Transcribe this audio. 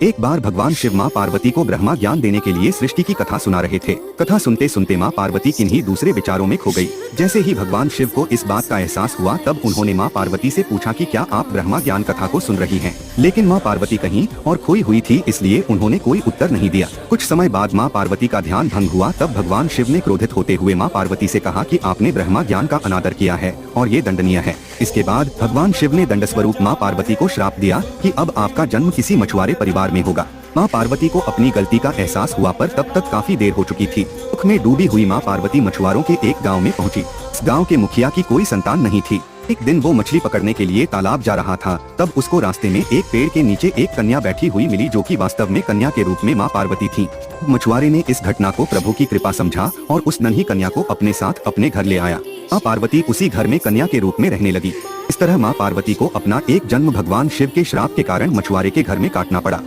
एक बार भगवान शिव माँ पार्वती को ब्रह्मा ज्ञान देने के लिए सृष्टि की कथा सुना रहे थे। कथा सुनते सुनते माँ पार्वती किन्हीं दूसरे विचारों में खो गई। जैसे ही भगवान शिव को इस बात का एहसास हुआ तब उन्होंने माँ पार्वती से पूछा कि क्या आप ब्रह्मा ज्ञान कथा को सुन रही हैं? लेकिन माँ पार्वती कहीं और खोई हुई थी, इसलिए उन्होंने कोई उत्तर नहीं दिया। कुछ समय बाद माँ पार्वती का ध्यान भंग हुआ। तब भगवान शिव ने क्रोधित होते हुए माँ पार्वती से कहा कि आपने ब्रह्मा ज्ञान का अनादर किया है और ये दंडनीय है। इसके बाद भगवान शिव ने दंड स्वरूप माँ पार्वती को श्राप दिया कि अब आपका जन्म किसी मछुआरे परिवार में होगा। माँ पार्वती को अपनी गलती का एहसास हुआ, पर तब तक काफी देर हो चुकी थी। दुख में डूबी हुई माँ पार्वती मछुआरों के एक गांव में पहुंची। इस गांव के मुखिया की कोई संतान नहीं थी। एक दिन वो मछली पकड़ने के लिए तालाब जा रहा था। तब उसको रास्ते में एक पेड़ के नीचे एक कन्या बैठी हुई मिली, जो कि वास्तव में कन्या के रूप में माँ पार्वती थी। मछुआरे ने इस घटना को प्रभु की कृपा समझा और उस नन्ही कन्या को अपने साथ अपने घर ले आया। माँ पार्वती उसी घर में कन्या के रूप में रहने लगी। इस तरह माँ पार्वती को अपना एक जन्म भगवान शिव के श्राप के कारण मछुआरे के घर में काटना पड़ा।